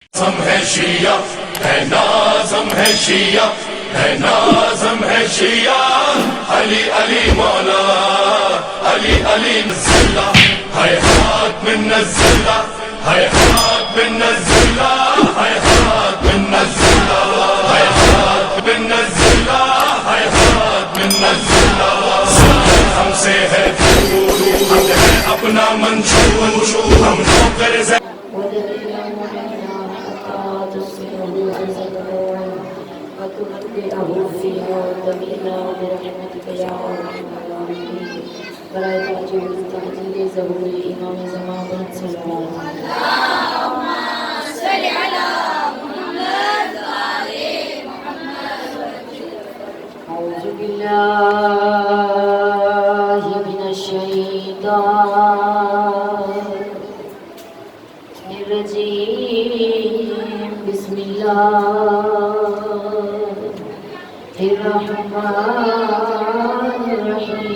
Norms ہے شیعہ ہے، norms ہے شیعہ ہے، نازم ہے شیعہ، علی علی مولا علی علی نزلہ ہے، ہاتھ میں نزلہ ہے، ہاتھ میں نزلہ ہے، ہاتھ میں نزلہ ہے، ہاتھ میں نزلہ ہے، ہاتھ میں نزلہ ہم سے ہے دور، ہم ہے اپنا منشور، ہم نوکر وتبدله فيها وتبينا برحمتك يا ارحم الراحمين ولا تعجب بالتعجيل زبور الامام زمان بن سلمان اللهم صل على محمد وآل محمد. أعوذ بالله من الشيطان الرجيم. بسم الله الرحمن الرحيم.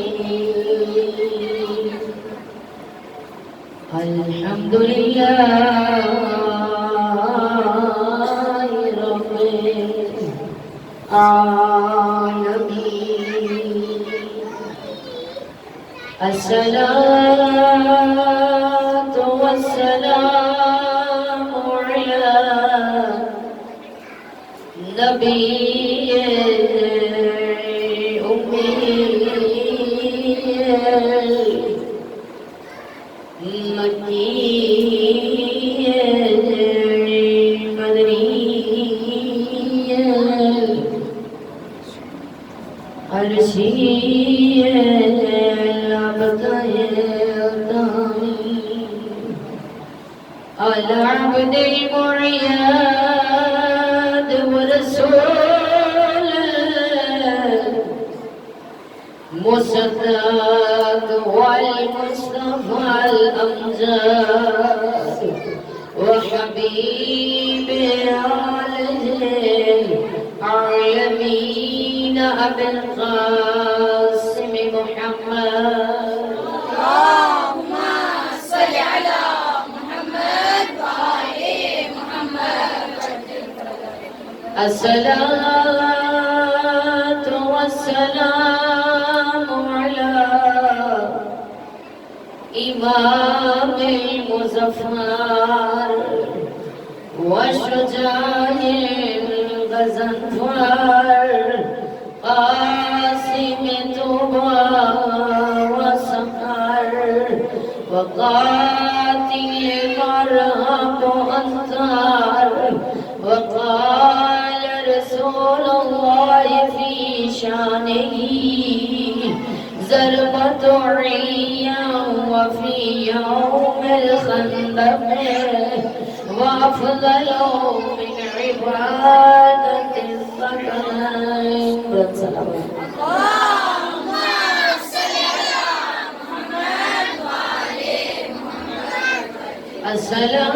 الحمد لله رب العالمين. الصلاة والسلام على نبي أمي مكي مدني عرشي على عبد المرياد ورسول مصدق والمصطفى الأمجاد وحبيب العالمين أبي القاسم محمد. اللهم صل على محمد وآل محمد. الصلاة والسلام على إمام المظفر والشجاع الغزنفر قاسم طوبى وسقر وقاتل مرهب أنصار. وقال رسول الله في شانه ضربة عيا وفي يوم الخندق وأفضل من عبادة الثقلين. اللهم صل على محمد وآل محمد. الصلاة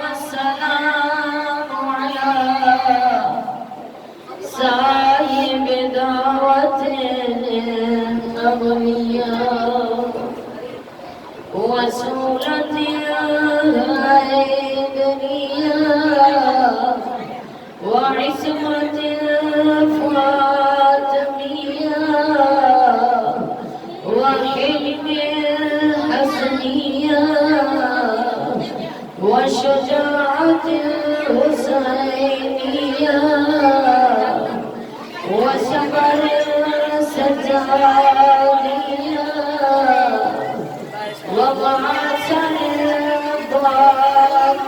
والسلام على صاحب دعوة نبوية وسورة الهدية وعصمة الفاطمية وحلم الحسنية وشجاعة الحسينية وصبر السجادية ومعسل الباقرية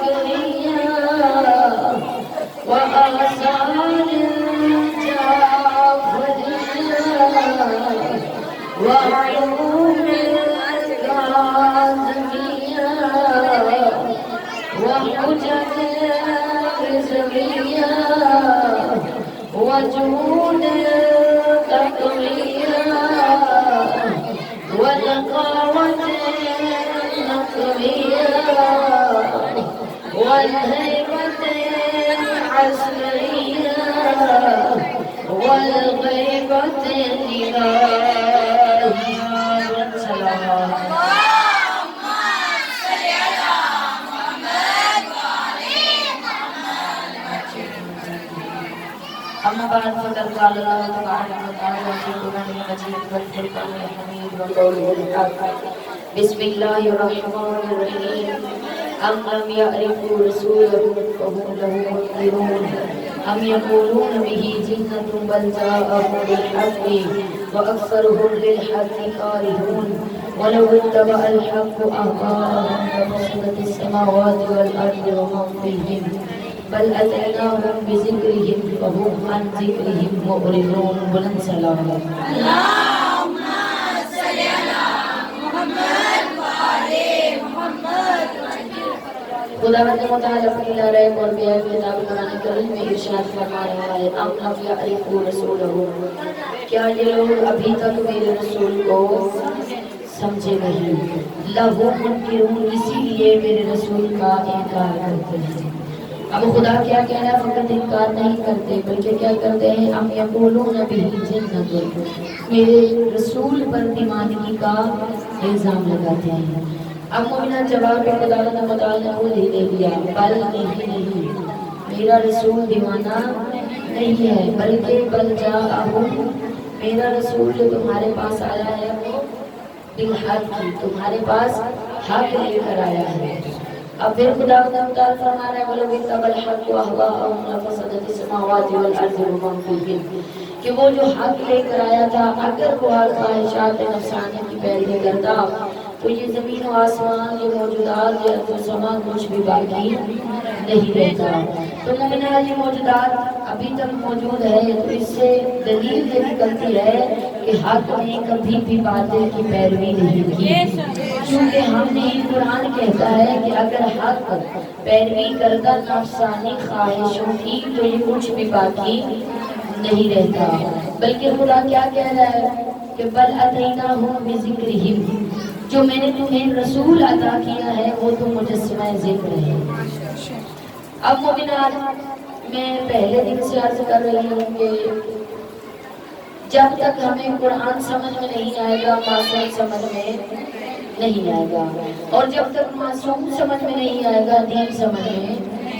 وآثار الجعفرية وعلوم الكاظمية وحجج الرزقية وجود التقوية ونقاوة النقوية والهيبة العسكرية والغيبة الإلهية. والسلام. اللهم صل على محمد أما بعد فقد قال الله تبارك وتعالى في القرآن المجيد والفرقان الحميد وقوله الحق بسم الله الرحمن الرحيم أم لم يعرفوا رسولهم فهم له منكرون أم يقولون به جنة بل جاءهم بالحق وأكثرهم للحق كارهون ولو اتبع الحق أهواءهم لفسدت السماوات والأرض ومن فيهن بل أتيناهم بذكرهم فهم عن ذكرهم معرضون بلند سلام اللهم صل على محمد وآل محمد خداوند متعال اپنی لارائے اور بیان کتاب قرآن کریم میں ارشاد فرما رہا ہے ام لم یعرفوا رسولہ کیا یہ لوگ ابھی تک میرے رسول کو سمجھے نہیں لہو منکرون اسی لیے میرے رسول کا انکار کرتے ہیں اب خدا کیا کہہ رہا ہے فقط انکار نہیں کرتے بلکہ کیا کرتے ہیں ام یقولون بہ جنۃ میرے رسول پر دیوانگی کا الزام لگاتے ہیں اب مومنہ جواب خدا متعال نے وہ دے دیا بل نہیں میرا رسول دیوانہ نہیں ہے بلکہ بل جاءہم میرا رسول جو تمہارے پاس آیا ہے وہ بالحق تمہارے پاس حق لے کر آیا ہے اب پھر خدا تعالیٰ فرما رہا ہے وَلَوِ اتَّبَعَ الْحَقُّ أَهْوَاءَهُمْ لَفَسَدَتِ السَّمَاوَاتُ وَالْأَرْضُ وَمَن فِيهِنَّ کہ وہ جو حق لے کر آیا تھا اگر وہ خواہشات نفسانی کی پیروی کرتا تو یہ زمین و آسمان یہ موجودات یہ ارض و سما کچھ بھی باقی نہیں رہتا تو مومنہ یہ موجودات ابھی تک موجود ہے تو اس سے دلیل یہ نکلتی ہے کہ حق نے کبھی بھی باطل کی پیروی نہیں کی کیونکہ ہم نے قرآن کہتا ہے کہ اگر حق پیروی کرتا نفسانی خواہشوں کی تو یہ کچھ بھی باقی نہیں رہتا بلکہ خدا کیا کہہ رہا ہے کہ بل اتیناہم بذکرہم جو میں نے تمہیں رسول عطا کیا ہے وہ تو مجسمہ ذکر ہے اب مومنات میں پہلے دن سے عرض کر رہی ہوں کہ جب تک ہمیں قرآن سمجھ میں نہیں آئے گا معصوم سمجھ میں نہیں آئے گا اور جب تک معصوم سمجھ میں نہیں آئے گا دین سمجھ میں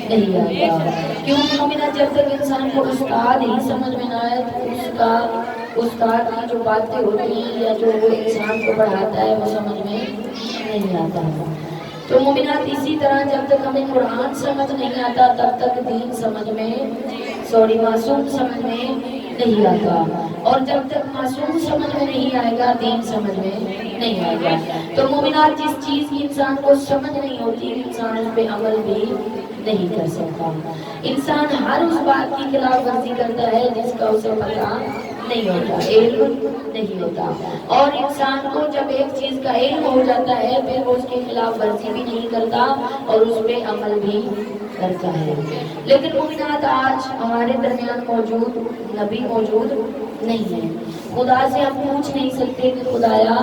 نہیں آئے گا کیونکہ مومنہ جب تک انسان کو استاد ہی سمجھ میں نہ آئے تو اس کا استاد کی جو باتیں ہوتی ہیں یا جو وہ انسان کو پڑھاتا ہے وہ سمجھ میں نہیں آتا تو مومنات اسی طرح جب تک ہمیں قرآن سمجھ نہیں آتا تب تک دین سمجھ میں معصوم سمجھ میں نہیں آتا اور جب تک معصوم سمجھ میں نہیں آئے گا دین سمجھ میں نہیں آئے گا تو مومنات جس چیز کی انسان کو سمجھ نہیں ہوتی انسان اس پہ عمل بھی نہیں کر سکتا انسان ہر اس بات کی خلاف ورزی کرتا ہے جس کا اسے پتہ نہیں ہوتا علم نہیں ہوتا اور انسان کو جب ایک چیز کا علم ہو جاتا ہے پھر وہ اس کے خلاف ورزی بھی نہیں کرتا اور اس پہ عمل بھی کرتا ہے لیکن مومنات آج ہمارے درمیان موجود نبی موجود نہیں ہے خدا سے ہم پوچھ نہیں سکتے کہ خدایا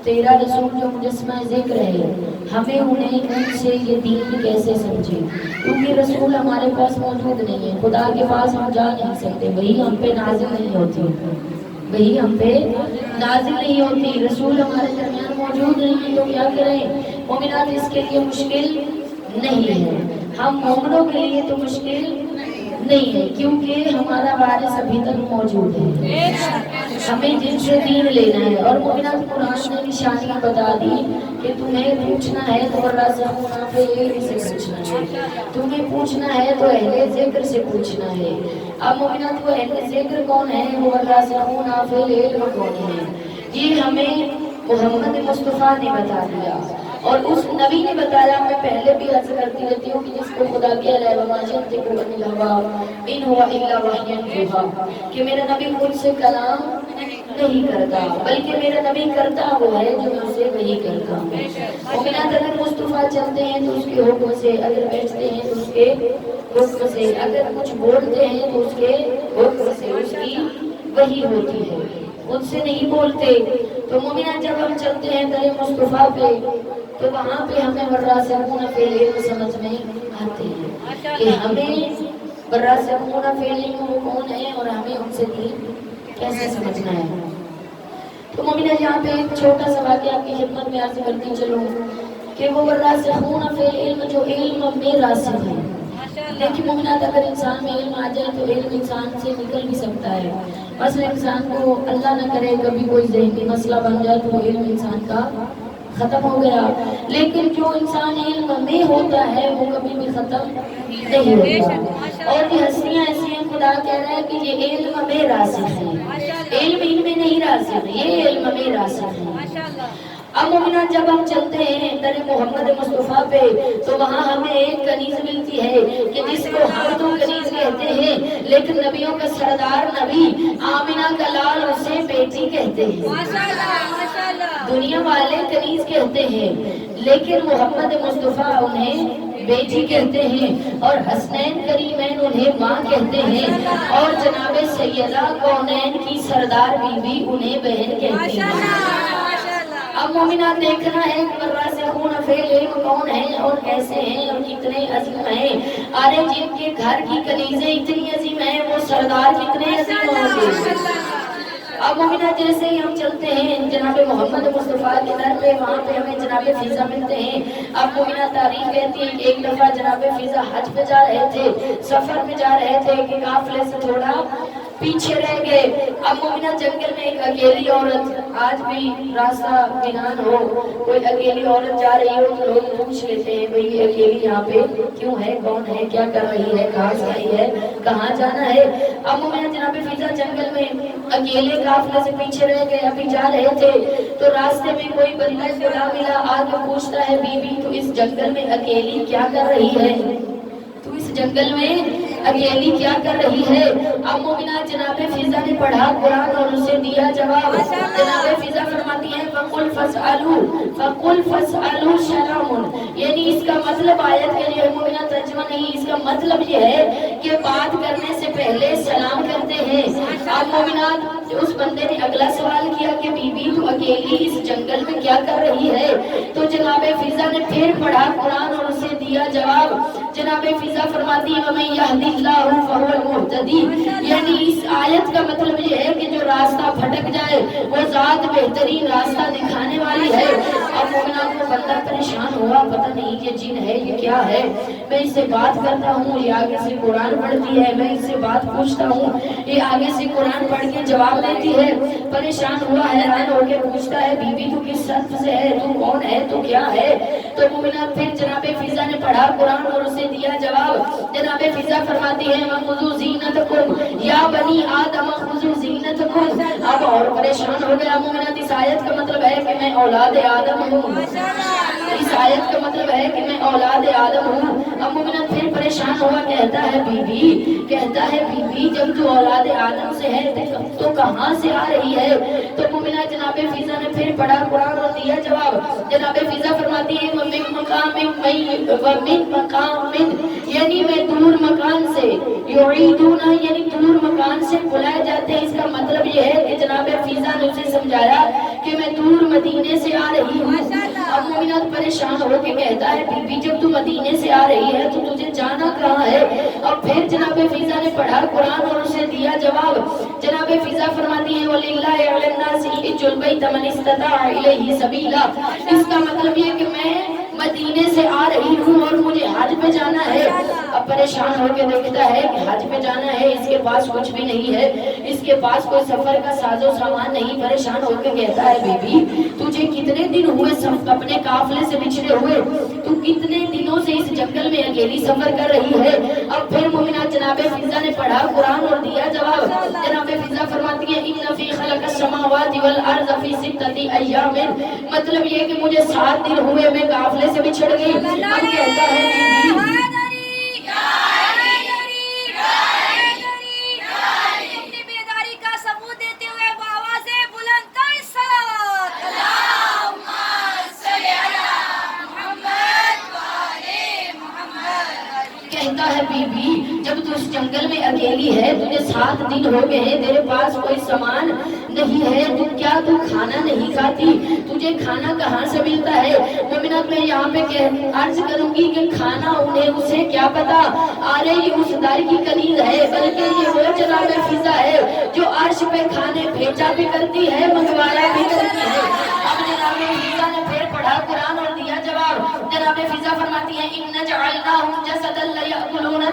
تیرا رسول جو مجسمہ ذکر ہے ہمیں انہیں ان سے یہ دین کیسے سمجھے کیونکہ رسول ہمارے پاس موجود نہیں ہے خدا کے پاس ہم جا نہیں سکتے وہی ہم پہ نازل نہیں ہوتی وہی ہم پہ نازل نہیں ہوتی رسول ہمارے درمیان موجود نہیں ہے تو کیا کریں مومنات اس کے لیے مشکل نہیں ہے ہم مومنوں کے لیے تو مشکل نہیں ہے کیونکہ ہمارا وارث ابھی تک موجود ہے ہمیں جن سے دین لینا ہے اور مومنات قرآن نے نشانیاں بتا دی کہ تمہیں پوچھنا ہے تو الراسخون فی العلم سے پوچھنا ہے تمہیں پوچھنا ہے تو اہل ذکر سے پوچھنا ہے اب مومنات وہ اہل ذکر کون ہے وہ الراسخون فی العلم کون ہے یہ ہمیں محمد مصطفیٰ نے بتا دیا اور اس نبی نے بتایا میں پہلے بھی عرض کرتی رہتی ہوں کہ جس کو خدا کہہ رہا ہے وما ينطق عن الهوى ان هو الا وحی یوحی کہ میرا نبی خود سے کلام نہیں کرتا بلکہ میرا نبی کرتا وہ ہے جو میں اسے وحی کرتا ہوں مومنات اگر مصطفیٰ چلتے ہیں تو اس کے حکم سے اگر بیٹھتے ہیں تو اس کے حکم سے اگر کچھ بولتے ہیں تو اس کے حکم سے اس کی وحی ہوتی ہے خود سے نہیں بولتے تو مومنات جب ہم چلتے ہیں در مصطفیٰ پہ تو وہاں پہ ہمیں والراسخون فی العلم سمجھ میں آتے ہیں کہ ہمیں والراسخون فی العلم وہ کون ہے اور ہمیں ان سے دین کیسے سمجھنا ہے تو مومنہ یہاں پہ ایک چھوٹا سا واقعہ آپ کی خدمت میں عرض کرتی چلوں کہ وہ والراسخون فی العلم جو علم میں راسخ ہے देखिए मोमिनात, अगर इंसान में इल्म आ जाए तो इल्म इंसान से निकल भी सकता है। मसला इंसान को अल्लाह न करे कभी कोई ज़हनी मसला बन जाए तो वो इल्म इंसान का खत्म हो गया, लेकिन जो इंसान इल्म में होता है वो कभी भी खत्म नहीं होता। और ये हस्तियां ऐसी हैं, खुदा कह रहा है कि ये इल्म में रासिख है, इल्म इनमें नहीं रासिख, ये इल्म में रासिख है। अब मोमिना, जब हम चलते हैं दर मोहम्मद मुस्तफ़ा पे तो वहाँ हमें एक कनीज मिलती है कि जिसको हम तो कनीज कहते हैं, लेकिन नबियों का सरदार नबी आमिना का लाल उसे बेटी कहते हैं। दुनिया वाले कनीज कहते हैं, लेकिन मोहम्मद मुस्तफ़ा उन्हें बेटी कहते हैं, और हसनैन करीमैन उन्हें माँ कहते हैं, और जनाबे सैयदा कौनैन की सरदार बीवी उन्हें बहन कहते हैं। अब मोमिना, देखना है कि वर्रासिखून फिल इल्म कौन है और कैसे हैं और कितने अजीम हैं। अरे जिनके घर की कनीज़ें इतनी अजीम हैं वो सरदार कितने अजीम होंगे। अब मोमिना, जैसे ही हम चलते हैं जनाबे मोहम्मद मुस्तफ़ा के दर पे, वहाँ पे हमें जनाबे फिजा मिलते हैं। अब मोमिना तारीख कहती है कि एक दफ़ा जनाबे फिजा हज पे जा रहे थे, सफर में जा रहे थे कि काफिले से थोड़ा पीछे रह गए। अब मोमिना, जंगल में एक अकेली औरत, आज भी रास्ता बिनान हो, कोई अकेली औरत जा रही हो तो लोग पूछ लेते हैं भाई ये अकेली यहाँ पे क्यों है, कौन है, क्या कर रही है, कहाँ से आई है, कहाँ जाना है। अब मोमिना, जनाबे फिजा जंगल में अकेले काफिले से पीछे रह गए, अभी जा रहे थे तो रास्ते में कोई बंदा खुदा मिला, आगे पूछता है बीबी तू इस जंगल में अकेली क्या कर रही है, तू इस जंगल में अकेली क्या कर रही है। अब मोमिना, जनाबे फिजा ने पढ़ा कुरान और उसे दिया जवाब। जनाबे फिजा फरमाती है फकुल फसअलू शलामुन, यानी इसका मतलब आयत के लिए मोमिना तर्जुमा नहीं, इसका मतलब ये है कि बात करने से पहले सलाम करते हैं। अब मोमिना, उस बंदे ने अगला सवाल किया कि बीबी तू अकेली इस जंगल में क्या कर रही है, तो जनाबे फिजा ने फिर पढ़ा कुरान और उसे दिया जवाब। जनाबे फिजा फरमाती है वमन यहदिल्लाहु फहुवल मुहतदी, यानी इस आयत का मतलब ये है कि जो रास्ता भटक जाए वो जात बेहतरीन रास्ता दिखाने वाली है। अब मोमिना को बंदा परेशान हुआ, पता नहीं ये जिन है ये क्या है, मैं इससे बात करता हूँ, ये आगे से कुरान पढ़ती है, मैं इससे बात पूछता हूँ, ये आगे से कुरान पढ़ के जवाब देती है। परेशान हुआ, हैरान होकर पूछता है बीबी तू किस सन्फ से है, तू कौन है, तू क्या है। तो मोमिना फिर जनाबे फिजा ने पढ़ा कुरान और उसे दिया जवाब। जनाबे फिजा फरमाती है वखुज़ू ज़ीनतकुम या बनी आदम खुज़ू ज़ीनतकुम। अब और परेशान हो गया मोमिना, इस आयत का मतलब है कि मैं औलाद आदम हूँ, इस आयत का मतलब है कि मैं औलाद आदम हूँ। अब मोमिना फिर परेशान हुआ, कहता है बीबी जब तू औलाद आदम से है तो कहाँ से आ रही है। तो मोमिना जनाबे फिजा ने फिर पढ़ा कुरान और दिया जवाब। जनाबे फिजा फरमाती है वमिन मकामिन, यानी मैं दूर मकान से, युईदूना यानी दूर मकान से बुलाए जाते हैं। इसका मतलब ये है कि जनाबे फिजा ने उसे समझाया कि मैं दूर मदीने से आ रही हूँ। अब मोमिना परेशान होकर कहता है बीबी जब तू मदीने से आ रही है तो तुझे जाना कहाँ है। अब फिर जनाबे फिजा ने पढ़ा कुरान और उसे दिया जवाब। जनाबे फिजा फरमाती है वलिल्लाहि अलन्नासि हिज्जुल बैत मन इस्तताअ इलैहि सबीला, इसका मतलब ये कि मैं मदीने से आ रही हूँ और मुझे हज पे जाना है। अब परेशान होकर देखता है कि हज पे जाना है, इसके पास कुछ भी नहीं है, इसके पास कोई सफर का साजो सामान नहीं। परेशान होकर कहता है बीबी तुझे कितने दिन हुए अपने काफिले से बिछड़े हुए, तू कितने दिनों से इस जंगल में अकेली सफर कर रही है। अब फिर मोमिना जनाबे फिजा ने पढ़ा कुरान और दिया जवाब। जनाबे फिजा फरमाती है इन्न फी खलक़स समावाति वल अर्ज़ फी सित्तति अय्यामिन, मतलब ये कि मुझे 7 दिन हुए मैं काफिले से बिछड़ गई। अब कहता है बीबी कहता है बीबी जब तू इस जंगल में अकेली है, तुझे 7 दिन हो गए हैं, तेरे पास कोई सामान नहीं है, तू खाना नहीं खाती, तुझे खाना कहाँ से मिलता है। मोमिना मैं यहाँ पे अर्ज करूंगी कि खाना उन्हें उसे क्या पता, अरे ये उस दर की कनीज है, बल्कि ये वो जनाबे फिजा है जो अर्श पे खाने भेजा भी करती है, मंगवाया भी करती है। अब जनाबे फिजा ने फिर पढ़ा कुरान और दिया जवाब। जनाबे फिजा फरमाती है इन्ना जअलनाहुम जसदन ला याकुलूना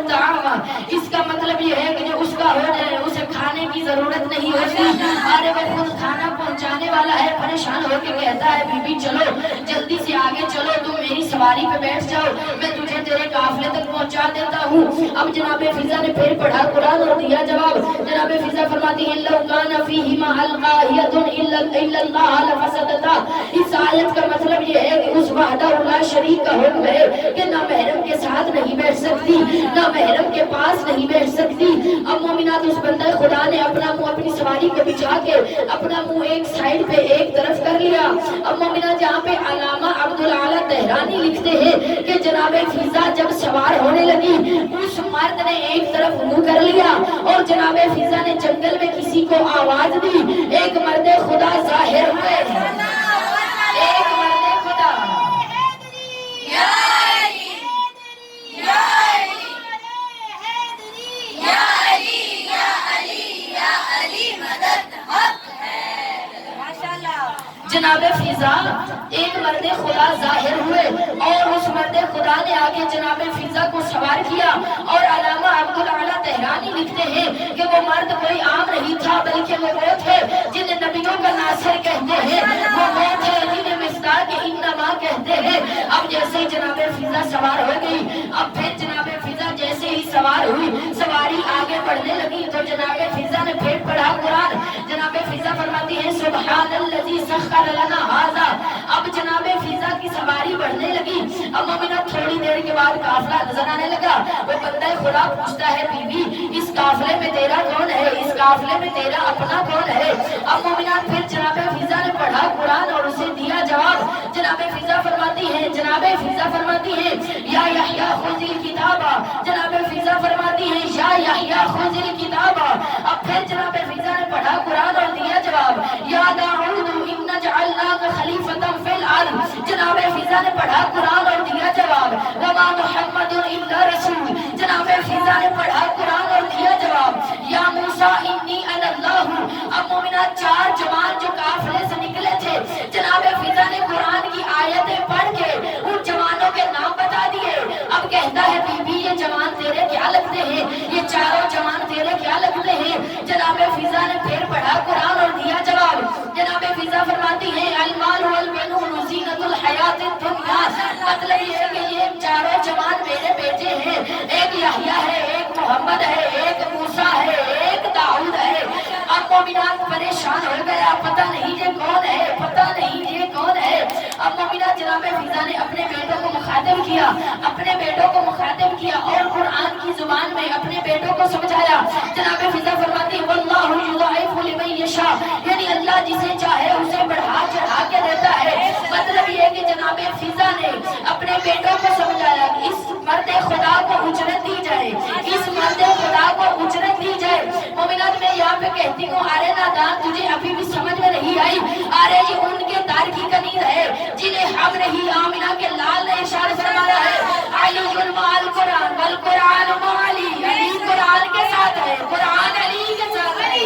وہ خود کھانا پہنچانے والا ہے، پریشان ہو کے کہتا ہے بی بی چلو جلدی سے آگے چلو، تم میری سواری پہ بیٹھ جاؤ، میں تجھے تیرے قافلے تک پہنچا دیتا ہوں۔ اب جناب فضا نے پھر پڑھا قرآن اور دیا جواب۔ جناب فضا فرماتی ہیں لو کان فیہما القاہیۃ الا اللہ لفسدتا۔ اس آیت کا مطلب یہ ہے کہ اس وحدہ لا شریک کا حکم ہے کہ نہ محرم کے ساتھ نہیں بیٹھ سکتی، نہ محرم کے پاس نہیں بیٹھ سکتی۔ اب مومنات اس بندہ خدا نے اپنا منہ اپنی سواری کو بچھا کے اپنا منہ ایک سائیڈ پہ ایک طرف کر لیا۔ اب مومنات جہاں پہ علامہ عبدالعالی تہرانی لکھتے ہیں کہ جناب فضا جب سوار ہونے لگی اس مرد نے ایک طرف منہ کر لیا اور جناب فضا نے جنگل میں کسی کو آواز دی، ایک مرد خدا ظاہر ہوئے، ایک مرد خدا جناب فضا ایک مرد خدا ظاہر ہوئے اور اس مرد خدا نے آگے جناب فضا کو سوار کیا۔ اور علامہ عبدالعالی تہرانی لکھتے ہیں کہ وہ مرد کوئی عام نہیں تھا بلکہ وہ تھے جنہیں نبیوں کا ناصر کہتے ہیں، وہ تھے جنہیں مصداق انما کہتے ہیں۔ اب جیسے ہی جناب فضا سوار ہو گئی، اب پھر جناب فضا جیسے ہی سوار ہوئی، سواری آگے بڑھنے لگی تو جناب فضا نے پھر پڑھا قرآن۔ جناب فضا فرماتی ہے سبحان الذی سخر لنا ھذا۔ اب جناب فضا کی سواری بڑھنے لگی۔ اب مومنہ تھوڑی دیر کے بعد قافلہ نظر آنے لگا۔ وہ بندہ خدا پوچھتا ہے بی بی اس قافلے میں تیرا کون ہے، اس قافلے میں تیرا اپنا کون ہے؟ اب مومنہ پھر جناب فضا نے پڑھا قرآن اور اسے دیا جواب۔ جناب فضا فرماتی ہے یا یحییٰ خذ الکتاب۔ جناب فضا فرماتی ہے یا یحییٰ خذ الکتاب۔ اب پھر جناب فضا نے پڑھا قرآن اور دیا جواب یا داؤد انا جعلناک خلیفۃ فی الارض۔ جناب فضا نے پڑھا قرآن اور دیا جواب وما محمد الا رسول۔ جناب فضا نے پڑھا قرآن اور دیا جواب یا موسیٰ انی انا اللہ۔ اب مومنہ چار جوان جو قافلے سے نکلے تھے جناب فضا نے قرآن کی آیتیں پڑھ کے ان جوانوں کے نام بتا دیے۔ اب کہتا ہے بی بی یہ جوان تیرے کیا لگتے ہیں، یہ چاروں جوان تیرے کیا لگتے ہیں؟ جناب فضا نے پھر پڑھا قرآن اور دیا جواب۔ جناب فضا فرماتی ہے المال والبنون زینت الحیات الدنیا۔ مطلب یہ ہے کہ یہ چاروں جوان میرے بیٹے ہیں، ایک یحییٰ ہے، ایک محمد ہے، ایک موسیٰ ہے، ایک داؤد ہے۔ اب مومنات پریشان ہو گیا، پتہ نہیں یہ کون ہے، پتہ نہیں یہ کون ہے۔ اب مومنات جناب فضا نے اپنے بیٹوں کو مخاطب کیا اور قرآن کی زبان میں اپنے بیٹوں کو سمجھایا۔ جناب فضا فرماتی ہے واللہ یضاعف لمن یشاء، یعنی اللہ جسے چاہے اسے بڑھا چڑھا کے دیتا ہے۔ مطلب یہ ہے کہ جناب فضا نے اپنے بیٹوں کو سمجھایا کہ اس مرد خدا کو اجرت دی جائے، اس مرد خدا کو اجرت دی جائے۔ مومنات میں یہاں پہ کہتی ہوں آرے نادان تجھے ابھی بھی سمجھ میں نہیں آئی، آرے یہ ان کے دار کی کنیز ہے جنہیں ہم نہیں آمنہ کے لال نے اشارہ فرمایا ہے علی مع القرآن والقرآن مع علی، علی قرآن کے ساتھ ہے، قرآن علی کے ساتھ ہے۔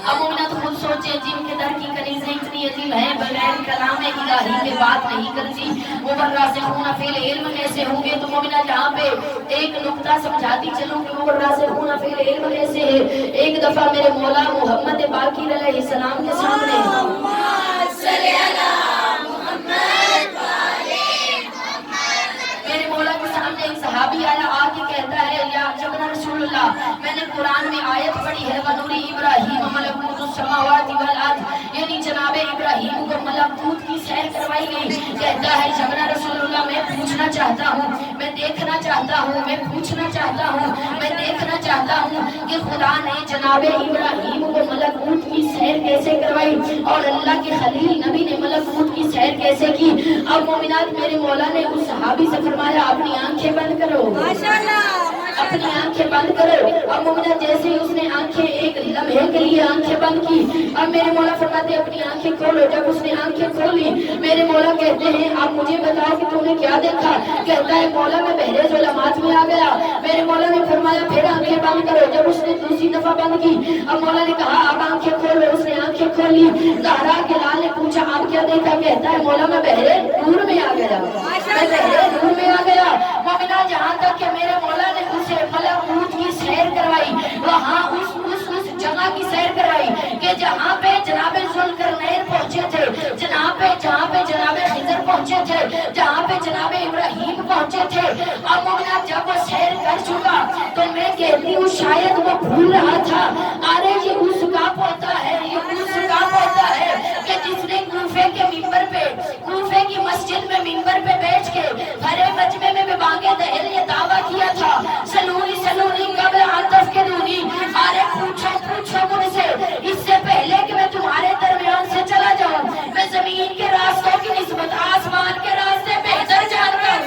اب مومنات خود سوچیں جن کے در کی کنیزیں اتنی عظیم ہیں بغیر کلام الہی کے بات نہیں کرتی وہ والراسخون فی العلم کیسے ہوں گے؟ تو مومنات یہاں پہ ایک نقطہ سمجھاتی چلوں کہ وہ والراسخون فی العلم کیسے ہے۔ ایک دفعہ میرے مولا محمد باقر علیہ السلام کے سامنے میرے مولا کے سامنے ایک صحابی آیا، آ کے کہتا ہے یا جبنا رسول اللہ میں نے قرآن میں آیت پڑھی ہے وَنُورِ ابراہیم ملکوت السماوات والارض، یعنی جناب ابراہیم کو ملکوت کی سیر کروائی گئی۔ کہتا ہے جبنا رسول اللہ میں پوچھنا چاہتا ہوں، میں دیکھنا چاہتا ہوں، میں پوچھنا چاہتا ہوں، میں دیکھنا چاہتا ہوں کہ خدا نے جناب ابراہیم کو ملکوت کی سیر کیسے کروائی اور اللہ کے خلیل نبی نے ملکوت کی سیر کیسے کی۔ اب مومنات میرے مولا نے اس صحابی سے فرمایا اپنی آنکھیں بند کرو، اپنی آنکھیں بند کرو۔ اب مومنہ جیسے ہی اس نے آنکھیں ایک لمحے کے لیے آنکھیں بند کی، اب میرے مولا فرماتے اپنی آنکھیں کھولو۔ جب اس نے آنکھیں کھولی میرے مولا کہتے ہیں اب مجھے بتاؤ کہ تم نے کیا دیکھا؟ کہتا ہے مولا میں بحر ظلمات میں آ گیا، میں मेरे मौला ने फरमाया फिर आंखें बंद करो। जब उसने दूसरी दफा बंद की, अब मौला ने कहा अब आंखें खोलो। उसने आंखें खोल ली। ज़हरा के लाल ने पूछा आप क्या देखा? कहता है मौला मैं बहरे नूर में आ गया, मैं बहरे नूर में आ गया। मोमिना जहाँ तक कि मेरे मौला ने उसे मलकूत की सैर करवाई, वहाँ उस जगह की सैर करवाई कि जहाँ पे जनाबे ज़ुल्करनैन पहुंचे थे, जहाँ पे जनाबे खिज़र पहुंचे थे, जहाँ पे जनाबे इब्राहीम पहुंचे थे। अब मोमिना जब वो सैर कर चुका तो मैं कहती हूँ शायद वो भूल रहा था, अरे ये उसका पोता है, ये उसका पोता है कि जिसने कूफे के मिंबर पे, कूफे की मस्जिद में मिंबर पे बैठ के हरे मजमे में बांगे दहल ये दावा किया था, सलूनी सलूनी कब्ल आतफ के दूनी। अरे पूछो मुझसे इससे पहले कि मैं तुम्हारे दरमियान से चला जाऊं, मैं जमीन के रास्तों की निस्बत आसमान के रास्ते बेहतर जानता हूं।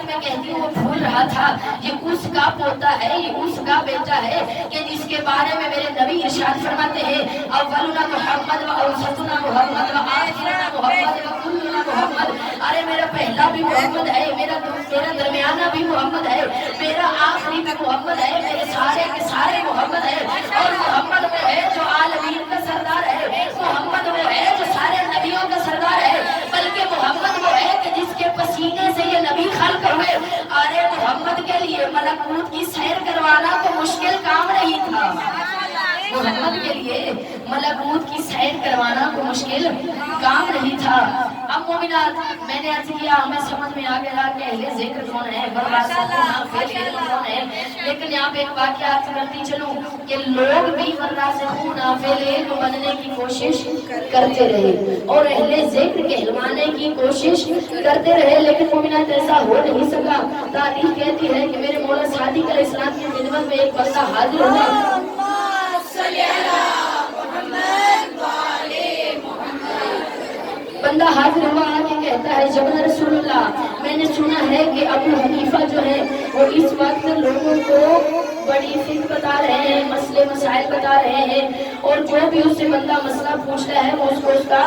मैं कहती हूँ वो भूल रहा था ये उसका पोता है, ये उसका बेटा है कि जिसके बारे में मेरे नबी इरशाद फरमाते हैं अव्वलुना मुहम्मद व औसतुना मुहम्मद व आखिरुना मुहम्मद व कुल्लुना मुहम्मद। अरे मेरा पहला भी मोहम्मद है, मेरा दरमियाना भी मोहम्मद है, मेरा आखिरी भी मोहम्मद है, मेरे सारे के सारे मोहम्मद है। और मोहम्मद वो है जो आलमीन का सरदार है, मोहम्मद वो है जो सारे नबियों का सरदार है, बल्कि मोहम्मद वो है कि जिसके पसीने से ये नबी खल्क हुए। अरे मोहम्मद के लिए मलकूत की सैर करवाना तो मुश्किल काम नहीं था, मोहम्मद के लिए मलकूत की सैर करवाना को मुश्किल काम नहीं था। अब मोमिनात मैंने अर्ज किया हमें समझ में आ गया कि अहले ज़िक्र कौन है, कौन है, लेकिन यहाँ पे एक वाक़या अर्ज करती चलूं कि लोग भी वरासिखून बनने की कोशिश करते रहे और अहले ज़िक्र कहलवाने की कोशिश करते रहे, लेकिन मोमिनात ऐसा हो नहीं सका। तारीख कहती है कि मेरे मौला सादिक अलैहिस्सलाम की खिदमत में एक बंदा हाजिर हुआ, बंदा हाजिर हुआ आके कहता है जब रसूलुल्लाह मैंने सुना है कि अबू हनीफा जो है वो इस वक्त लोगों को बड़ी फिक्र बता रहे हैं, मसले मसाइल बता रहे हैं और जो भी उससे बंदा मसला पूछता है वो उसको उसका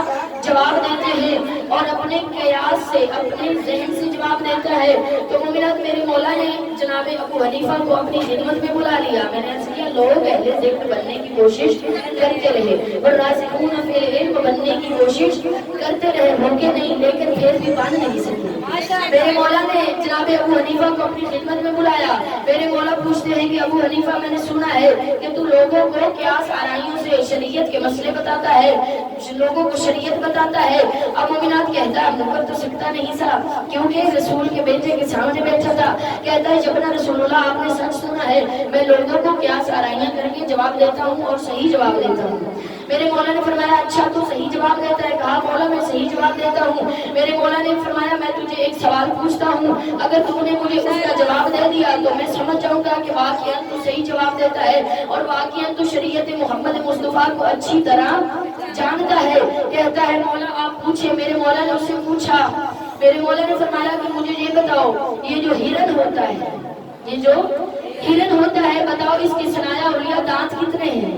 जवाब देते हैं और अपने कयास से अपने ज़हन से जवाब देता है। तो मोमिनात मेरे मौला ने जनाबे अबू हनीफा को अपनी खिदमत में बुला लिया। मैंने ऐसे किया लोग अहले ज़िक्र बनने की कोशिश करते रहे और रासिखून फिल इल्म बनने की कोशिश करते रहे, होंगे नहीं लेकिन फिर भी बन नहीं सके। मेरे मौला ने जनाबे अबू हनीफा को अपनी खिदमत में बुलाया। मेरे मौला पूछते हैं कि अबू हनीफा मैंने सुना है कि तू लोगों को क़ियास आराइयों से शरीयत के मसले बताता है, लोगों को शरीयत बताता है। अब मोमिनात कहता है मुकर तो सकता नहीं था क्योंकि रसूल के बेटे के सामने बैठा था। कहता है जब ना रसूलुल्लाह आपने सच सुना है, मैं लोगों को क़ियास आराइयां करके जवाब देता हूँ और सही जवाब देता हूँ। मेरे मौला ने फरमाया अच्छा तू सही जवाब देता है? कहा मौला मैं सही जवाब देता हूँ। मेरे मौला ने फरमाया मैं तुझे एक सवाल पूछता हूँ, अगर तूने मुझे उसका जवाब दे दिया तो मैं समझ जाऊंगा कि वाक़ियन तू सही जवाब देता है और वाक़ियन तू शरीयत मोहम्मद मुस्तफ़ा को अच्छी तरह जानता है। कहता है मौला आप पूछे। मेरे मौला ने उससे पूछा, मेरे मौला ने फरमाया कि मुझे ये बताओ ये जो हिरन होता है, ये जो हिरन होता है बताओ इसके सनाया उलिया दांत कितने हैं?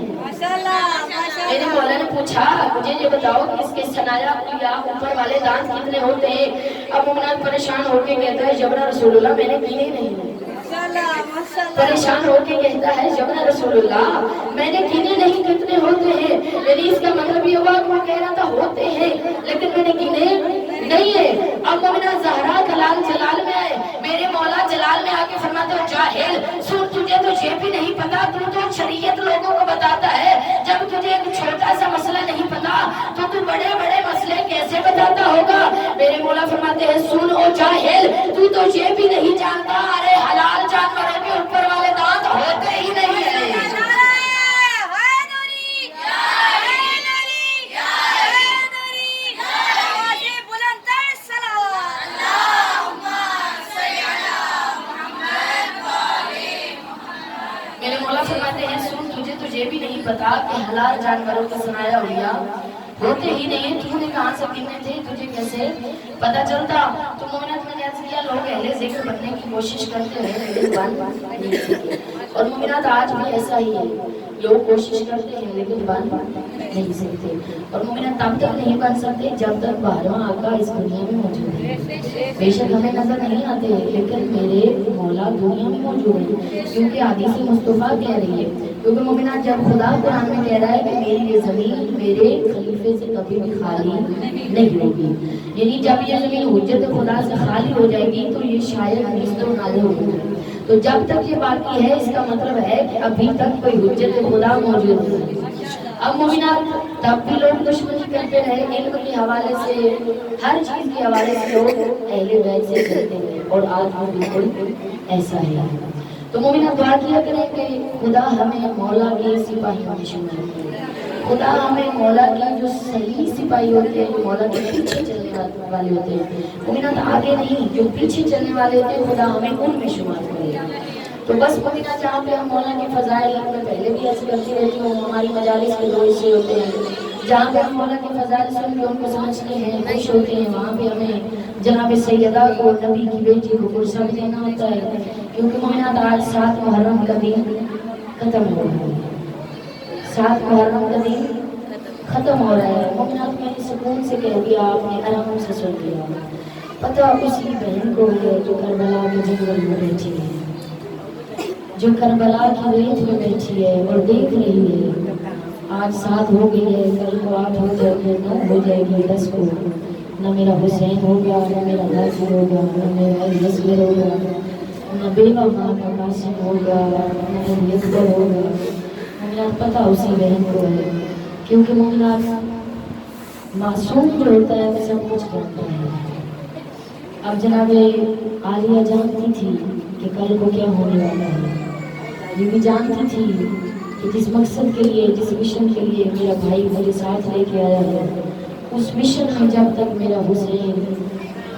मेरे मौला ने पूछा मुझे ये बताओ कि इसके सनाया उलिया ऊपर वाले दांत कितने होते हैं? अब मोमिनात परेशान होके कहता है जबना रसूलुल्लाह मैंने गिने नहीं। परेशान होके कहता है जबना रसूलुल्लाह मैंने गिने नहीं कितने होते हैं। यानी इसका मतलब ये हुआ कि वो कह रहा था होते हैं लेकिन मैंने गिने नहीं है। अब मोमिना ज़हरा कलाल जलाल में आए, मेरे मौला जलाल में आके फरमाते हो जाहिल सुन तुझे तो ये भी नहीं पता, तू तो शरीयत लोगों को बताता है, जब तुझे एक छोटा सा मसला नहीं पता तो तू बड़े बड़े मसले कैसे बताता होगा? मेरे मौला फरमाते हैं सुन ओ जाहिल तू तो ये भी नहीं जानता, अरे हलाल जानवरों के ऊपर वाले दांत होते ही नहीं है। मेरे मौला फरमाते हैं सुन तुझे तो ये भी नहीं पता कि हलाल जानवरों का सनाया हुआ होते ही नहीं, तूने कहाँ से गिने थे, तुझे कैसे पता चलता? तो मोमिनत मैंने अर्ज किया طرح لوگ اہل ذکر بننے کی کوشش کرتے ہیں لیکن بن نہیں سکتے، اور مومنات آج بھی ایسا ہی ہے، لوگ کوشش کرتے ہیں لیکن بن نہیں سکتے، اور مومنات تب تک نہیں بن سکتے جب تک 12واں آقا اس دنیا میں موجود ہے۔ بے شک ہمیں نظر نہیں آتے لیکن میرے مولا دنیا میں موجود ہے، کیونکہ حدیث مصطفیٰ کہہ رہی ہے، کیونکہ مومنات جب خدا قرآن میں کہہ رہا ہے کہ میری یہ زمین میرے خلیفے سے کبھی بھی خالی نہیں ہوگی، یعنی جب یہ زمین حجت خدا سے خالی ہو جائے گی تو یہ شاید نزد و نازل ہوگی، تو جب تک یہ باقی ہے اس کا مطلب ہے کہ ابھی تک کوئی حجت خدا موجود ہے۔ اب مومنات تب بھی لوگ دشمنی کرتے رہے، علم کے حوالے سے ہر چیز کے حوالے سے لوگ اہل بیت سے کرتے رہے، اور آج بھی بالکل ایسا ہے۔ تو مومنات دعا کیا کریں کہ خدا ہمیں مولا کے سپاہیوں میں شمار کرے، خدا ہمیں مولا کے جو صحیح سپاہی ہوتے ہیں، جو مولا کے پیچھے چلنے والے ہوتے ہیں، مومنات آگے نہیں، جو پیچھے چلنے والے ہوتے ہیں، خدا ہمیں ان میں شمار کرے۔ تو بس مومنات جہاں پہ ہم مولا کے فضائل میں پہلے بھی ایسے کرتی رہتی ہوں، ہماری مجالس کے دو حصے ہوتے ہیں، جہاں پہ ہم مولا کے فضائل سن کے ان کو سمجھتے ہیں، خوش ہوتے ہیں، وہاں پہ ہمیں جناب سیدہ کو، نبی کی بیٹی کو قرصہ بھی دینا ہوتا ہے، کیونکہ مومنات آج 7 محرم کا دن ختم ہو رہا ہے، 7 محرم کا دن ختم ہو رہا ہے۔ مومنات میں نے سکون سے کہہ دیا، آپ نے آرام سے سن لیا، پتہ اسی بہن کو ہے جو کربلا کے جنگل میں بیٹھی ہے، جو کربلا کی ریت میں بیٹھی ہے اور دیکھ رہی ہے، آج 7 ہو گئی ہے، کل کو 8 ہو جائے گی، 9 ہو جائے گی، 10 کو نہ میرا حسین ہوگا، نہ میرا غازی ہوگا، نہ میرا یزگر ہوگا، نہ بیوہ ماں کا قاسم ہوگا، نہ میرا یزگر ہوگا۔ مومنات پتہ اسی بہن کو ہے، کیونکہ مومنات معصوم جو ہوتا ہے وہ سب کچھ کرتا ہے۔ اب جناب عالیہ جانتی تھی کہ کل کو کیا ہونے والا ہے، یہ بھی جانتی تھی کہ جس مقصد کے لیے، جس مشن کے لیے میرا بھائی مجھے ساتھ لے کے آیا ہے، اس مشن میں جب تک میرا حسین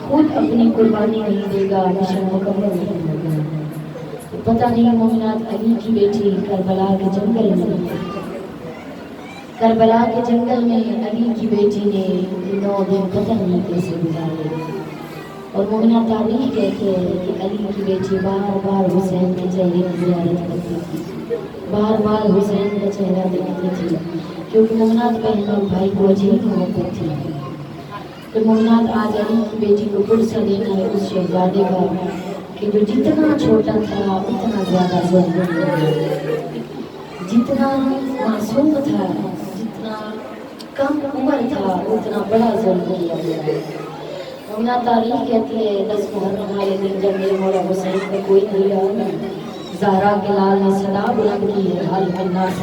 خود اپنی قربانی نہیں دے گا مشن مکمل نہیں ہوگا۔ پتہ نہیں مومنات علی کی بیٹی کربلا کے جنگل میں علی کی بیٹی نے 9 دن پتہ نہیں کیسے گزارے، اور مومنات تاریخ کہتے ہیں کہ علی کی بیٹی بار بار حسین کے چہرے کی زیارت کرتی تھی، بار بار حسین کا چہرہ دیکھتی تھی، کیونکہ مومنات بہن اور بھائی کو عجیب محبت تھی۔ تو مومنات آج علی کی بیٹی کو قرصہ دینا ہے اس شہزادے کا کہ جو جتنا چھوٹا تھا اتنا زیادہ ظلم کیا، جتنا معصوم تھا، جتنا کم عمر تھا، اتنا بڑا ظلم کیا گیا۔ مومنات تاریخ کہتی ہے 10 محرم والے دن جب میرے مولا حسین کا کوئی نہیں رہا، زہرا کے لال نے صدا بلند کی ہے، حال الناس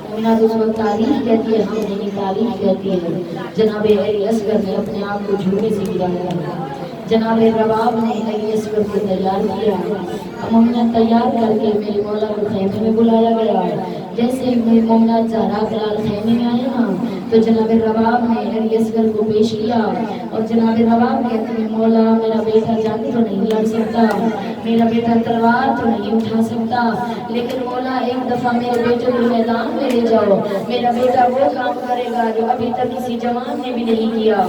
مومنات اس وقت تاریخ کہتی ہے، ہم نہیں تاریخ کہتی ہے، جناب علی اصغر نے اپنے آپ کو جھوٹے سے گرایا ہے، جناب رباب نے علی اصغر کو تیار کیا، مومنات تیار کر کے میرے مولا کو خیمے میں بلایا گیا۔ جیسے میرے مومنات زہرا کے لال خیمے میں آئے نا تو جناب رباب نے علی اصغر کو پیش کیا، اور جناب رباب کہتے ہیں مولا میرا بیٹا جنگ تو نہیں لڑ سکتا، میرا بیٹا تلوار تو نہیں اٹھا سکتا، لیکن مولا ایک دفعہ میرے بیٹے کو میدان میں لے جاؤ، میرا بیٹا وہ کام کرے گا جو ابھی تک کسی جوان نے بھی نہیں کیا۔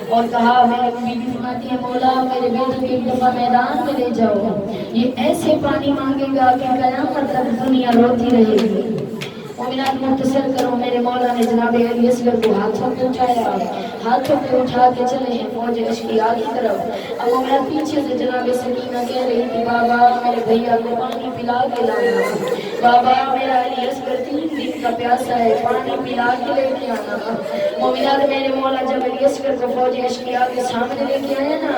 اور کہا میرے بیٹی فرماتی ہے مولا میرے بیٹے کو ایک دفعہ میدان میں لے جاؤ، یہ ایسے پانی مانگے گا کہ قیامت تک دنیا روتی رہے گی۔ مومنات مختصر کرو، میرے مولا نے جناب علی اصغر کو ہاتھوں پہ اٹھایا، ہاتھوں پہ اٹھا کے چلے فوج اشقیاء کی طرف۔ اب مومنات پیچھے سے جناب سکینہ کہہ رہی تھی بابا میرے بھیا کو پانی پلا کے لانا، بابا میرا علی اصغر 3 دن کا پیاسا ہے، پانی پلا کے لے کے آنا۔ مومنات میرے مولا جب علی اصغر کو فوج اشقیاء کے سامنے لے کے آیا نا،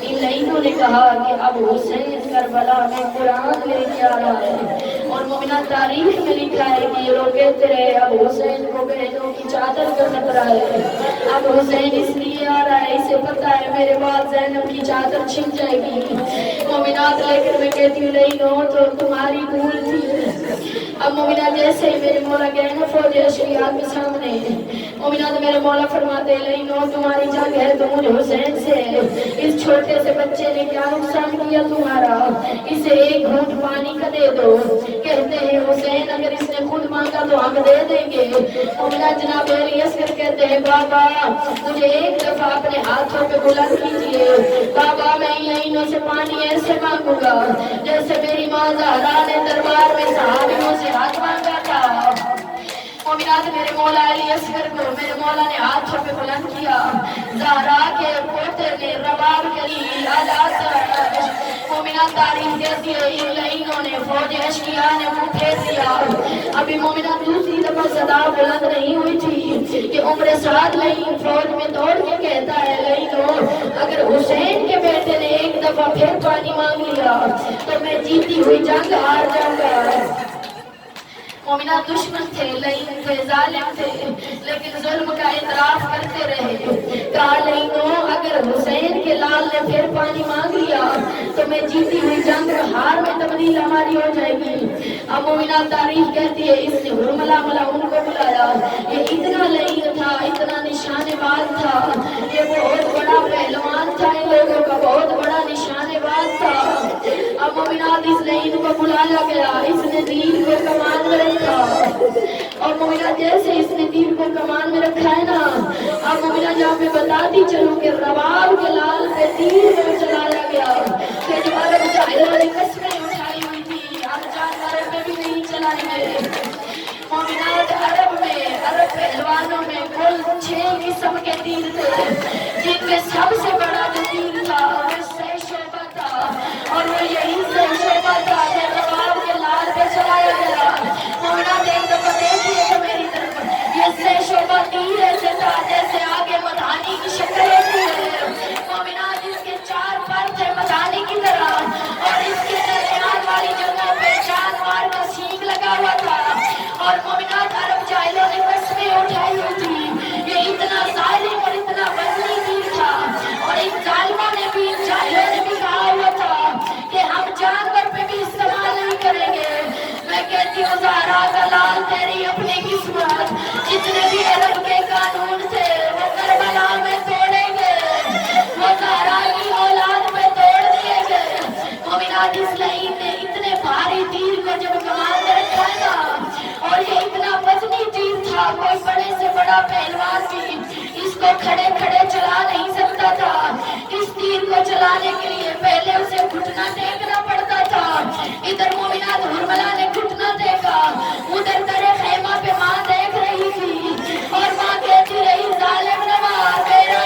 ان لائنوں نے کہا کہ اب حسین کربلا میں قرآن لے کے آ رہا ہے، اور مومنات تاریخ میں لکھا ہے کہ یہ لوگ کہتے رہے اب حسین کو بہنوں کی چادر کا خطرہ ہے، اب حسین اس لیے آ رہا ہے اسے پتا ہے میرے بعد زینب کی چادر چھن جائے گی۔ مومنات لیکن میں کہتی ہوں نہیں ہو تو تمہاری بھول تھی۔ اب مومنات جیسے ہی میرے مولا گئے نا فوج اشقیاء کے سامنے، مومنات میرے مولا فرماتے نہیں ہو تمہاری جنگ ہے تو مجھے حسین سے، اس چھوٹے سے بچے نے کیا نقصان मांगिया तुम्हारा, इसे एक घूंट पानी का दे दो। कहते हैं हुसैन अगर इसने खुद मांगा तो हम दे देंगे। मोमिना जनाब अली असगर कहते हैं बाबा मुझे एक दफा अपने हाथों पे बुलंद कीजिए। बाबा मैं इन से पानी ऐसे मांगूंगा जैसे मेरी माँ ज़हरा ने दरबार में सहाबियों से हाथ मांगा था। मोमिनात मेरे मौला अली असगर को मेरे मौला ने हाथों पे बुलंद किया। ज़हरा के पोते ने रबाब के लिए आजाद। मोमिनात तारीफ देती है इन्होंने फौज अशकिया ने मुंह फेर दिया। अभी मोमिनात दूसरी दफा सदा बुलंद नहीं हुई थी कि उम्र साथ लई फौज में दौड़ के कहता है लई लो अगर हुसैन के बेटे ने एक दफा फिर पानी मांग लिया तो मैं जीती हुई जंग हार जाऊंगा। मोमिना दुश्मन थे, लईन थे, जालिम थे, लेकिन जुल्म का इतराफ करते रहे। कहा लईनों अगर हुसैन के लाल ने फिर पानी मांग लिया तो मैं जीती हुई जंग हार में तब्दील हमारी हो जाएगी। अब मोमिना तारीफ कहती है इसने हुरमला मला उनको बुलाया। ये इतना लईन था, इतना निशानेबाज था, ये बहुत बड़ा पहलवान था, इन लोगों का बहुत बड़ा निशानेबाज था। अब मोमिना इस लईन को बुलाया गया, इसने तीर को कमान में रखा और मोमिना जैसे इसने तीर को कमान में रखा है ना, अब मोमिना जहाँ पे बताती चलूं कि रबाब के लाल पे तीर को चलाया गया कि जो अरब जाहिलों ने कस्में उठाई हुई थी हम जानवरों पे भी नहीं चलाएंगे। मोमिना अरब में अरब पहलवानों में कुल 6 किस्म के तीर थे जिनमें सबसे बड़ा जो तीर था वो शोभा था और वो यही से शोभा था कि रबाब के लाल पे चलाया गया। मोमिना देख दफा देखिए तो मेरी तरफ ये से शोभा तीर ऐसे था जैसे आगे मधानी की शक्ल होती है। मोमिना जिसके 4 पर थे मधानी की तरह और इसके दरमियान वाली जगह पे जानवर का सींग लगा हुआ था और मोमिना अरब जाहिलों ने कस्में उठाई हुई थी। ये इतना जालिम और इतना वजनी तीर था और इन जालिमों ने भी जाहिलों ने भी कहा हुआ था कि हम जानवर पे भी इस्तेमाल नहीं करेंगे। मैं कहती हूँ ज़हरा का लाल तेरी अपनी किस्मत, जितने भी अरब के कानून थे वो करबला में तोड़ेंगे, वो ज़हरा की औलाद में तोड़ दिए गए। मोमिना इस लईन ने इतने भारी तीर को जब कमान में रखा है ना और ये इतना वजनी तीर था कोई बड़े से बड़ा पहलवान भी इसको खड़े खड़े चला नहीं सकता था। इस तीर को चलाने के लिए पहले उसे घुटना टेकना पड़ता था। इधर मोमिना हुरमला ने घुटना टेका, उधर तेरे खेमा पे माँ देख रही थी और माँ कहती रही जालिम नवाज मेरा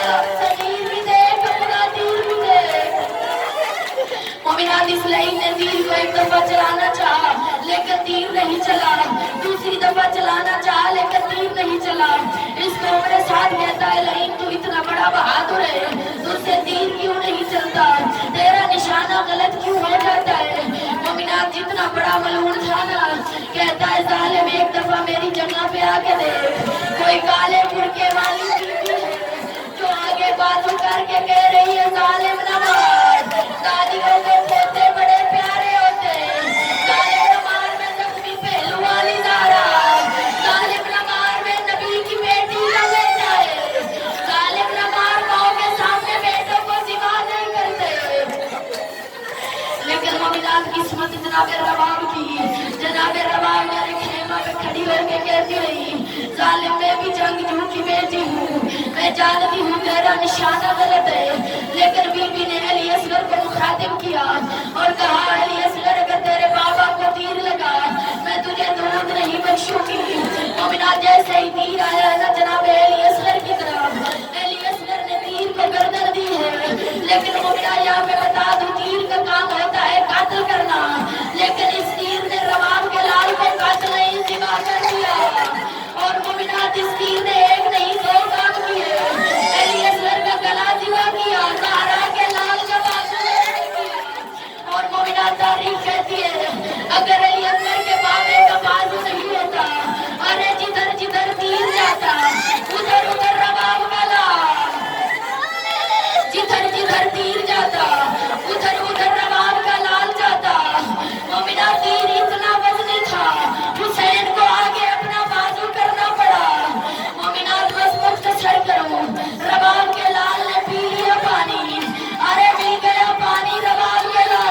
तीर भी देख अपना तीर भी देख। मोमिना इस लईन ने तीर को एक दफा चलाना चाहा लेकिन तीर नहीं चला, दूसरी दफा चलाना चाहा लेकिन तीर नहीं चला। इसको मेरे साथ कहता है लईन तू इतना बड़ा बहादुर है, तुझसे तीर क्यों नहीं चलता, तेरा निशाना गलत क्यों हो जाता है। मोमिना जितना बड़ा मलून था ना कहता है जालिम एक दफा मेरी जगह पे आके देख, कोई काले बुरके वाली बीवी है जो आगे बातों करके कह रही है जालिम नवाज दादियों के पोते बड़े प्यारे होते हैं, जालिम नवाज में जख्मी पहलू वाली ज़हरा, जालिम नवाज में नबी की बेटी का बेटा है, जालिम नवाज माँ के सामने बेटों को जिमा नहीं करते। लेकिन मोमिना किस्मत जनाब रबाब की, जनाब रबाब मेरे खेमा पे खड़ी होके कहती रही जालिम मैं भी जंगजू की बेटी हूँ, मैं जानती हूँ तेरा निशाना गलत है। लेकिन बीबी ने अली असगर को मुखातिब किया और कहा अली असगर अगर तेरे बाबा को तीर लगा मैं तुझे दूध नहीं बख्शूंगी। मोमिना जैसे ही तीर आया ना जनाब अली असगर की तरफ, अली असगर ने तीर को गर्दन दी है। लेकिन मोमिना यहाँ पे बता दूं तीर का काम होता है कातिल करना, लेकिन इस तीर ने रबाब के लाल को कातिल नहीं जिमा कर दिया और मोमिना इस तीर ने एक नहीं 2 काम किए। अली असगर का गला जिमा किया, ज़हरा के लाल का बाजू किया और मोमिना तारीफ कहती है अगर अली असगर के बाबे का बाजू नहीं होता अरे जिधर जिधर तीर जाता उधर उधर रबाब का लाल, जिधर जिधर तीर जाता उधर उधर रबाब का लाल जाता। मोमिना तीर इतना वजनी था हुसैन को आगे अपना बाजू करना पड़ा। मोमिना बस मुख्तसर करूं रबाब के लाल ने पी लिया पानी, अरे मिल गया पानी रबाब के लाल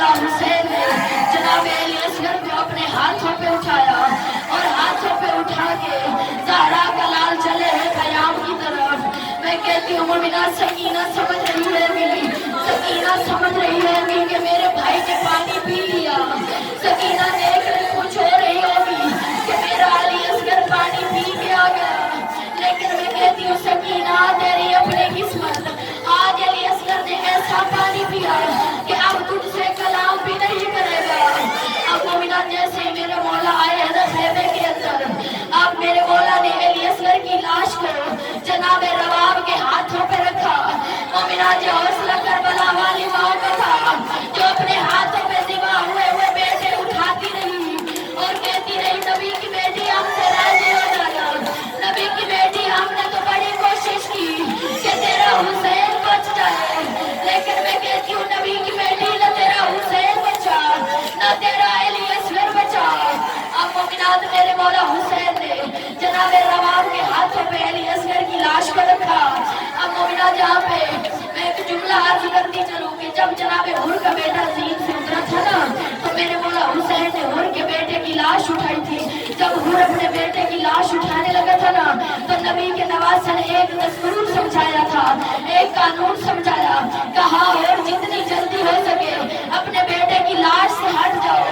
मौला हुसैन ने जनाब अली असगर को अपने हाथों पे उठाया और हाथों पे उठा के ज़हरा का लाल चले हैं क़याम की तरफ। मैं कहती हूँ मुमिना सकीना समझ रही है सकीना समझ रही है कि मेरे भाई ने पानी पी लिया। सकीना देख रही कुछ हो रही होगी कि मेरा अली असगर पानी पी के आ गया, लेकिन मैं कहती हूँ सकीना तेरी अपनी किस्मत, आज अली असगर ने ऐसा पानी पिया कि अब तुझसे कलाम भी नहीं करेगा। अब मोमिना जैसे ही मेरे मौला आए हैं ना खैमे के अंदर, अब मेरे मौला ने अली असगर की लाश को जनाब रवाब के हाथों पे रखा। मोमिना जो हौसला करबला वाली माँ का था, जो अपने हाथों पे ज़िबा हुए बेटे उठाती रही और कहती रही नबी की बेटी हमसे राजी हो जाना, नबी की बेटी हमने तो बड़ी कोशिश की कि तेरा हुसैन बच जाए, लेकिन मैं कहती हूँ नबी की बेटी न तेरा हुसैन बचा न तेरा अली असगर बचा। अब मुमिनात मेरे मौला हुसैन ने जनाब रवाब के हाथों पे अली असगर की लाश को रखा। अब मुमिना जहाँ पे मैं एक जुमला अर्ज करती चलूँ कि जब जनाब हुर का बेटा ज़ीन से उतरा था ना, तो मेरे मौला हुसैन ने हुर के बेटे की लाश उठाई थी। जब हुर अपने बेटे की लाश उठाने लगा था ना, तो नबी के नवाज़ ने एक दस्तूर समझाया था, एक कानून समझाया, कहा और जितनी जल्दी हो सके अपने बेटे की लाश से हट जाओ।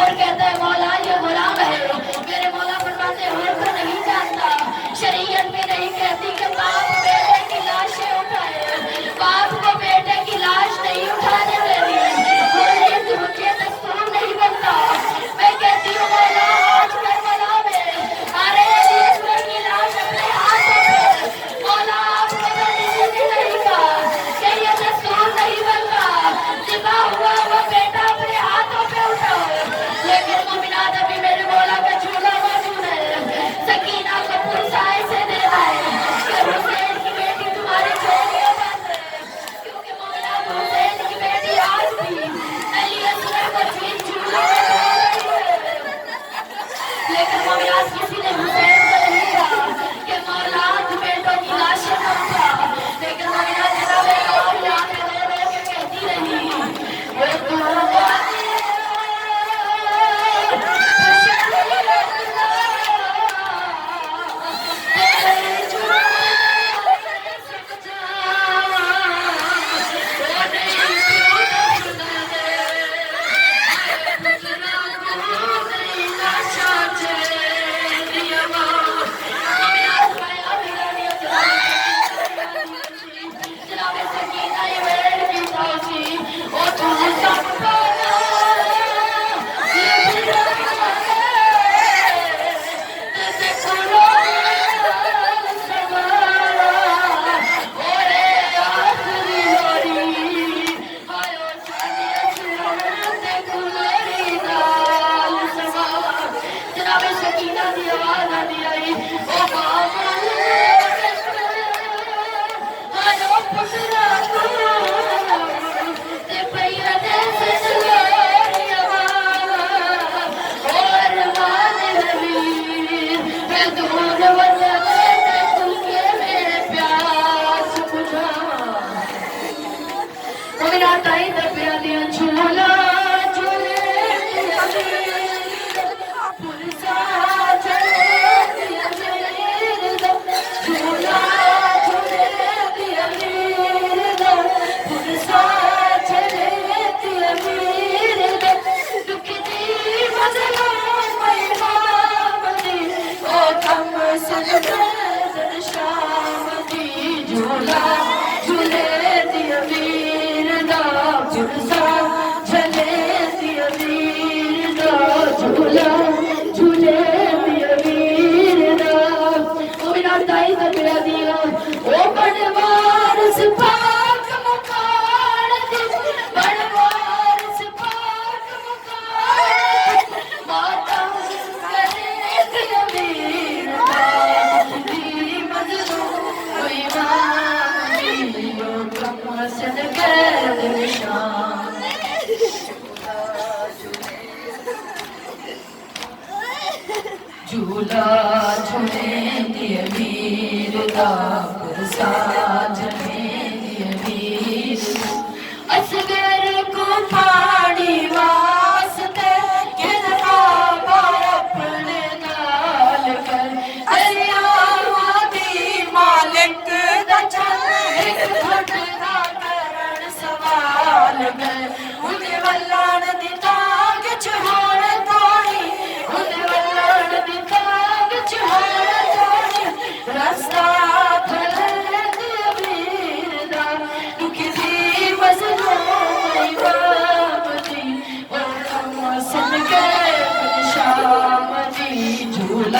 और कहता है मौला ये गुलाम है। मेरे मौला फरमाते हुर को नहीं जानता, शरीयत में नहीं कहती कि बाप बेटे की लाशें उठाए, बाप को बेटे की लाश नहीं उठाने देती, ये दस्तूर नहीं बनता। मैं कहती हूँ मौला आज करबला में अरे असगर की लाश अपने हाथों पे, मौला आपको नहीं कहा कि ये दस्तूर नहीं बनता, ज़िबा हुआ वो बेटा अपने हाथों पे उठाओ। लेकिन मोमिनात अभी मेरे मौला का झूला मौजूद है, सकीना को पुरसा ऐसे देना है कि हुसैन की बेटी तुम्हारी झोलियों बंद है, क्योंकि मोमिनात हुसैन की बेटी आज भी अली असगर को झूला में डाल रही है। लेकिन मोमिनात किसी ने हुसैन को नहीं कहा कि मौला बेटों की लाशें न उठा, लेकिन मोमिनात जनाब रवाब यहाँ पे रो रो के कहती रही वो झूला झूलेंदी अमीर दा पुरसा झूलेंदी अमीर असगर को पानी رسول